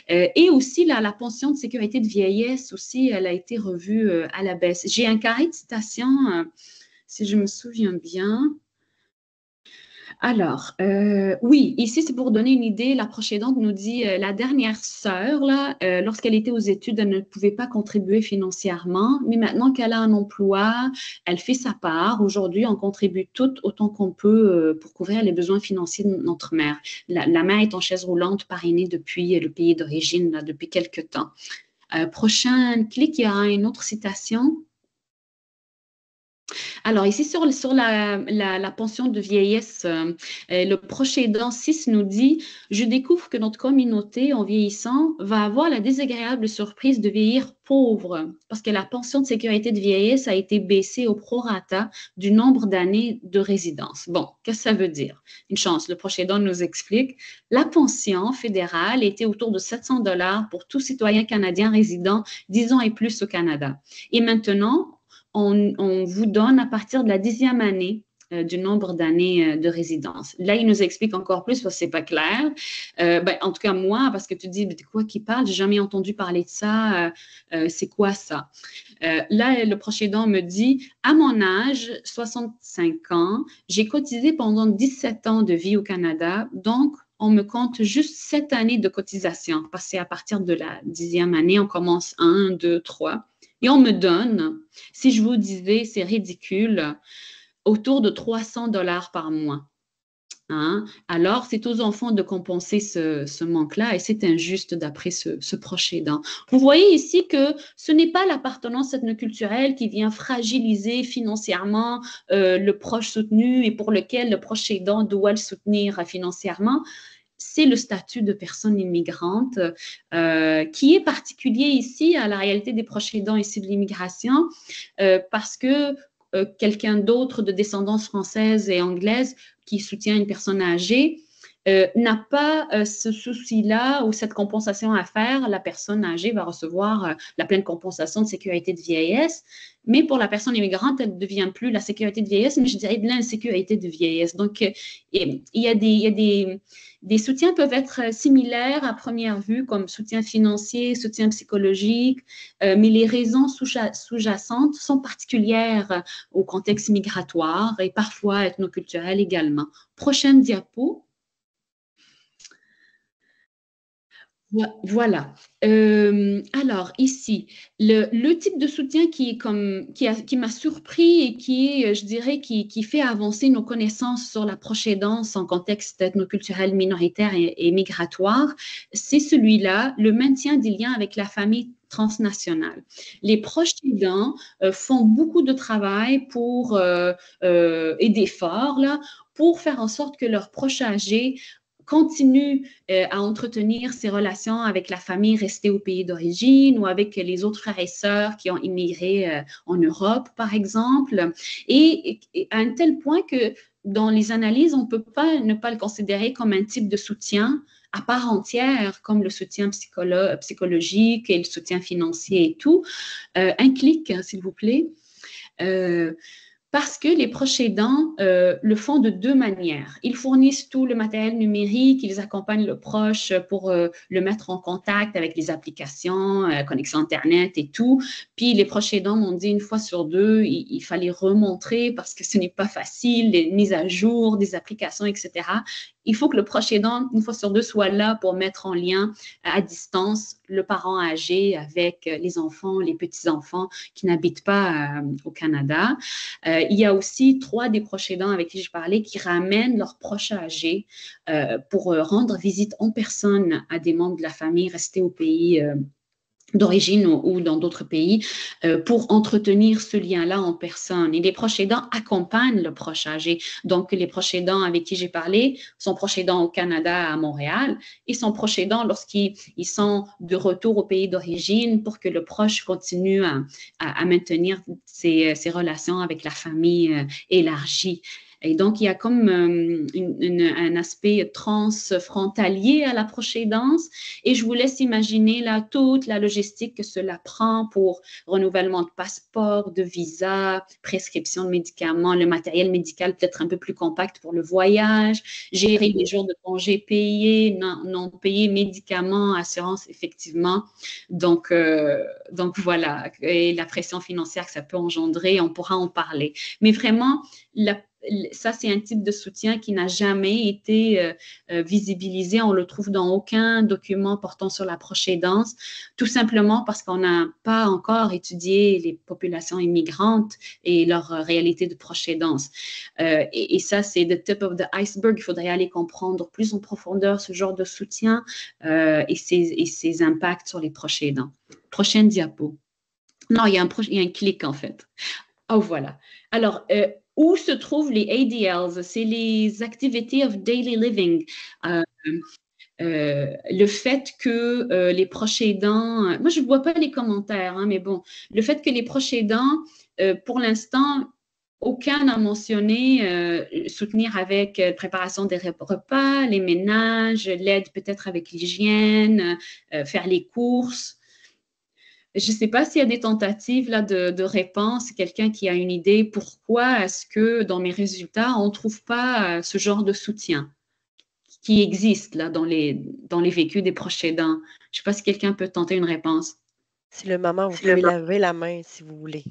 Et aussi, la pension de sécurité de vieillesse aussi, elle a été revue à la baisse. J'ai un carré de citation, si je me souviens bien. Alors, oui, ici, c'est pour donner une idée. La proche aidante nous dit la dernière sœur, là, lorsqu'elle était aux études, elle ne pouvait pas contribuer financièrement, mais maintenant qu'elle a un emploi, elle fait sa part. Aujourd'hui, on contribue toutes autant qu'on peut pour couvrir les besoins financiers de notre mère. La mère est en chaise roulante, parrainée depuis le pays d'origine, là, depuis quelque temps. Prochain clic, il y aura une autre citation. Alors, ici, sur la pension de vieillesse, le proche aidant 6 nous dit « Je découvre que notre communauté, en vieillissant, va avoir la désagréable surprise de vieillir pauvre parce que la pension de sécurité de vieillesse a été baissée au prorata du nombre d'années de résidence. » Bon, qu'est-ce que ça veut dire? Une chance, le proche aidant nous explique. La pension fédérale était autour de 700 $ pour tout citoyen canadien résident 10 ans et plus au Canada. Et maintenant, on vous donne à partir de la 10e année du nombre d'années de résidence. Là, il nous explique encore plus parce que c'est pas clair. En tout cas, moi, parce que tu dis, de quoi qu'il parle? J'ai jamais entendu parler de ça. C'est quoi ça? Là, le proche aidant me dit, à mon âge, 65 ans, j'ai cotisé pendant 17 ans de vie au Canada, donc on me compte juste 7 années de cotisation, parce que c'est à partir de la 10e année, on commence 1, 2, 3. Et on me donne, si je vous disais, c'est ridicule, autour de 300 $ par mois. Hein? Alors, c'est aux enfants de compenser ce manque-là et c'est injuste d'après ce proche aidant. Vous voyez ici que ce n'est pas l'appartenance ethnoculturelle qui vient fragiliser financièrement le proche soutenu et pour lequel le proche aidant doit le soutenir financièrement. C'est le statut de personne immigrante qui est particulier ici à la réalité des proches aidants issus de l'immigration parce que quelqu'un d'autre de descendance française et anglaise qui soutient une personne âgée n'a pas ce souci-là ou cette compensation à faire. La personne âgée va recevoir la pleine compensation de sécurité de vieillesse, mais pour la personne immigrante, elle ne devient plus la sécurité de vieillesse, mais je dirais de l'insécurité de vieillesse. Donc, il y a des soutiens peuvent être similaires à première vue, comme soutien financier, soutien psychologique, mais les raisons sous-jacentes sont particulières au contexte migratoire et parfois ethnoculturel également. Prochaine diapo. Voilà. Alors, ici, le type de soutien qui m'a surpris et qui est, je dirais, qui fait avancer nos connaissances sur la proche aidance en contexte ethnoculturel minoritaire et migratoire, c'est celui-là, le maintien des liens avec la famille transnationale. Les proches aidants font beaucoup de travail et d'efforts là, pour faire en sorte que leurs proches âgés continuent à entretenir ces relations avec la famille restée au pays d'origine ou avec les autres frères et sœurs qui ont immigré en Europe, par exemple, et à un tel point que dans les analyses, on ne peut pas ne pas le considérer comme un type de soutien à part entière, comme le soutien psychologique et le soutien financier et tout. Un clic, s'il vous plaît. Parce que les proches aidants le font de deux manières. Ils fournissent tout le matériel numérique, ils accompagnent le proche pour le mettre en contact avec les applications, connexion Internet et tout. Puis les proches aidants m'ont dit une fois sur deux, il fallait remontrer parce que ce n'est pas facile, les mises à jour des applications, etc. Il faut que le proche aidant, une fois sur deux, soit là pour mettre en lien à distance le parent âgé avec les enfants, les petits-enfants qui n'habitent pas au Canada. Il y a aussi 3 des proches aidants avec qui je parlais qui ramènent leurs proches âgés pour rendre visite en personne à des membres de la famille restés au pays d'origine ou dans d'autres pays pour entretenir ce lien-là en personne. Et les proches aidants accompagnent le proche âgé. Donc, les proches aidants avec qui j'ai parlé sont proches aidants au Canada, à Montréal, et sont proches aidants lorsqu'ils sont de retour au pays d'origine pour que le proche continue à maintenir ses relations avec la famille élargie. Et donc, il y a comme un aspect transfrontalier à la proche aidance. Et je vous laisse imaginer là toute la logistique que cela prend pour renouvellement de passeport, de visa, prescription de médicaments, le matériel médical peut-être un peu plus compact pour le voyage, gérer les jours de congés payés, non payés, médicaments, assurance, effectivement. Donc voilà, et la pression financière que ça peut engendrer, on pourra en parler. Mais vraiment, ça, c'est un type de soutien qui n'a jamais été visibilisé. On le trouve dans aucun document portant sur la proche aidance, tout simplement parce qu'on n'a pas encore étudié les populations immigrantes et leur réalité de proche aidance. Et ça, c'est the tip of the iceberg. Il faudrait aller comprendre plus en profondeur ce genre de soutien et ses impacts sur les proches aidants. Prochaine diapo. Non, il y a un clic en fait. Oh, voilà. Alors, où se trouvent les ADLs? C'est les Activities of Daily Living. Le fait que les proches aidants, moi je ne vois pas les commentaires, hein, mais bon, le fait que les proches aidants, pour l'instant, aucun n'a mentionné soutenir avec préparation des repas, les ménages, l'aide peut-être avec l'hygiène, faire les courses. Je ne sais pas s'il y a des tentatives là, de réponse, quelqu'un qui a une idée, pourquoi est-ce que dans mes résultats, on ne trouve pas ce genre de soutien qui existe là, dans les vécus des proches aidants? Je ne sais pas si quelqu'un peut tenter une réponse. C'est le moment où vous pouvez lever la main si vous voulez.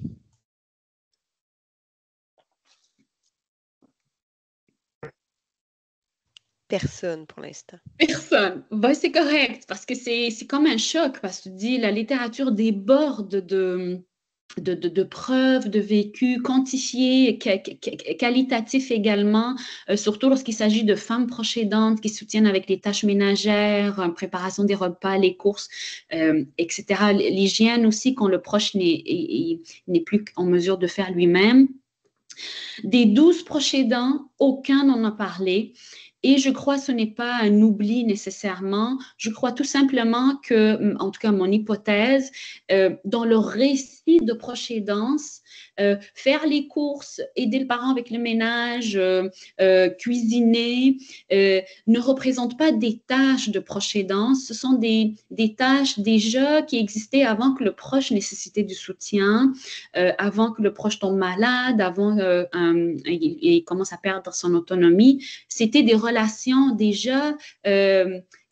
Personne pour l'instant. Personne. Ben, c'est correct parce que c'est comme un choc parce que tu dis la littérature déborde de preuves, de vécus quantifiés, qualitatifs également, surtout lorsqu'il s'agit de femmes proches aidantes qui soutiennent avec les tâches ménagères, préparation des repas, les courses, etc. L'hygiène aussi quand le proche n'est plus en mesure de faire lui-même. Des 12 proches aidants, aucun n'en a parlé. Et je crois que ce n'est pas un oubli nécessairement. Je crois tout simplement que, en tout cas mon hypothèse, dans le récit de proche aidance, faire les courses, aider le parent avec le ménage, cuisiner, ne représente pas des tâches de proche aidance. Ce sont des tâches déjà qui existaient avant que le proche nécessitait du soutien, avant que le proche tombe malade, avant qu'il commence à perdre son autonomie. C'était des relations déjà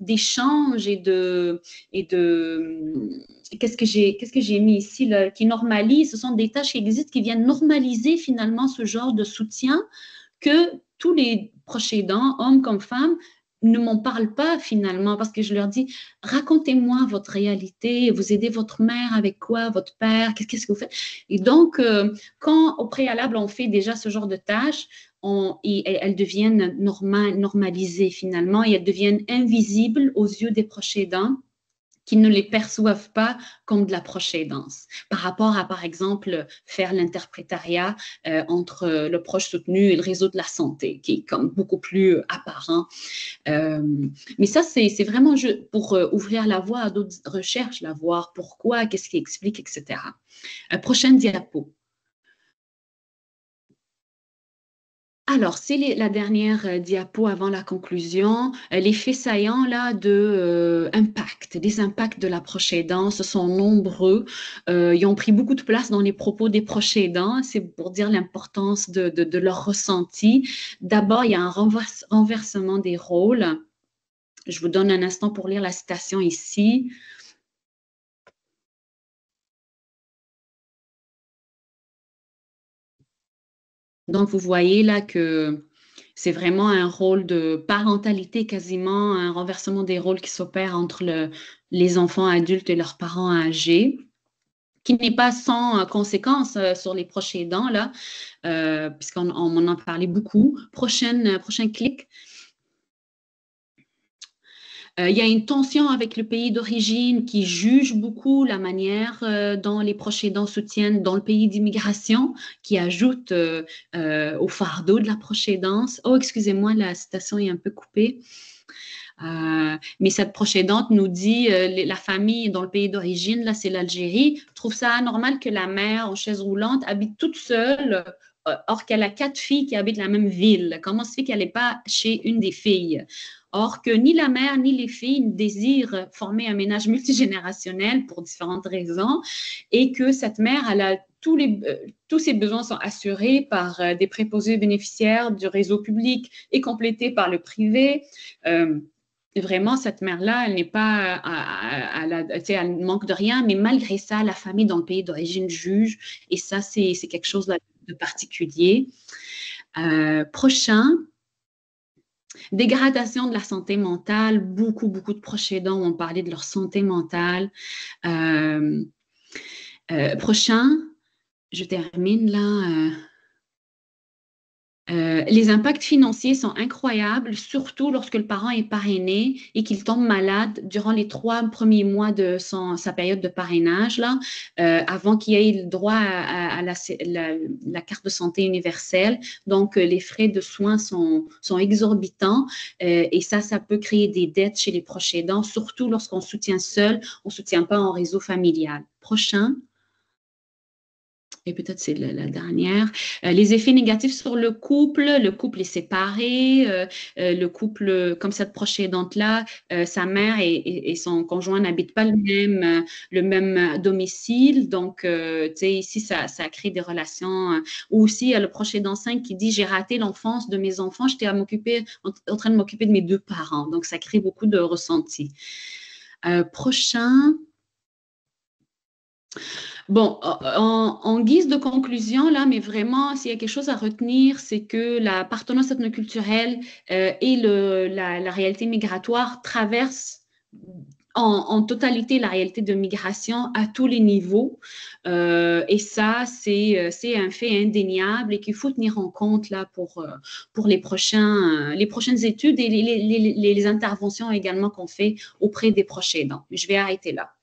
d'échange et de qu'est-ce que j'ai mis ici là, qui normalise, ce sont des tâches qui existent, qui viennent normaliser finalement ce genre de soutien que tous les proches aidants, hommes comme femmes, ne m'en parlent pas finalement parce que je leur dis racontez-moi votre réalité, vous aidez votre mère avec quoi, votre père, qu'est-ce que vous faites? Et donc, quand au préalable on fait déjà ce genre de tâches, elles deviennent normalisées finalement et elles deviennent invisibles aux yeux des proches aidants qui ne les perçoivent pas comme de la proche aidance. Par rapport à, par exemple, faire l'interprétariat entre le proche soutenu et le réseau de la santé, qui est comme beaucoup plus apparent. Mais ça, c'est vraiment pour ouvrir la voie à d'autres recherches, la voir pourquoi, qu'est-ce qui explique, etc. Prochaine diapo. Alors, c'est la dernière diapo avant la conclusion. Les faits saillants là des impacts de la proche aidance sont nombreux. Ils ont pris beaucoup de place dans les propos des proches aidants. C'est pour dire l'importance de leur ressenti. D'abord, il y a un renversement des rôles. Je vous donne un instant pour lire la citation ici. Donc, vous voyez là que c'est vraiment un rôle de parentalité, quasiment un renversement des rôles qui s'opère entre les enfants adultes et leurs parents âgés, qui n'est pas sans conséquences sur les proches aidants, là, puisqu'on m'en a parlé beaucoup. Prochain clic. Il y a une tension avec le pays d'origine qui juge beaucoup la manière dont les proches aidants soutiennent dans le pays d'immigration, qui ajoute au fardeau de la proche aidance. Oh, excusez-moi, la citation est un peu coupée. Mais cette proche aidante nous dit la famille dans le pays d'origine, là, c'est l'Algérie, trouve ça anormal que la mère en chaise roulante habite toute seule, or qu'elle a 4 filles qui habitent la même ville. Comment se fait qu'elle n'est pas chez une des filles? Or que ni la mère ni les filles ne désirent former un ménage multigénérationnel pour différentes raisons et que cette mère, elle a tous ses besoins sont assurés par des préposés bénéficiaires du réseau public et complétés par le privé. Vraiment, cette mère-là, elle n'est pas, elle manque de rien, mais malgré ça, la famille dans le pays d'origine juge, et ça, c'est quelque chose de particulier. Prochain, dégradation de la santé mentale. Beaucoup de proches aidants ont parlé de leur santé mentale. Prochain, je termine là. Les impacts financiers sont incroyables, surtout lorsque le parent est parrainé et qu'il tombe malade durant les 3 premiers mois de sa période de parrainage, là, avant qu'il ait le droit à la carte de santé universelle. Donc, les frais de soins sont exorbitants et ça peut créer des dettes chez les proches aidants, surtout lorsqu'on soutient seul, on ne soutient pas en réseau familial. Prochain. Et peut-être c'est la dernière. Les effets négatifs sur le couple est séparé, le couple, comme cette proche aidante-là, sa mère et son conjoint n'habitent pas le même domicile. Donc, tu sais, ici, ça crée des relations. Ou aussi, il y a le proche aidant 5 qui dit « J'ai raté l'enfance de mes enfants, j'étais en train de m'occuper de mes 2 parents. » Donc, ça crée beaucoup de ressentis. Prochain. Bon, en guise de conclusion, là, mais vraiment, s'il y a quelque chose à retenir, c'est que l'appartenance ethnoculturelle et la réalité migratoire traversent en totalité la réalité de migration à tous les niveaux. Et ça, c'est un fait indéniable et qu'il faut tenir en compte là, pour les prochaines études et les interventions également qu'on fait auprès des proches aidants. Je vais arrêter là.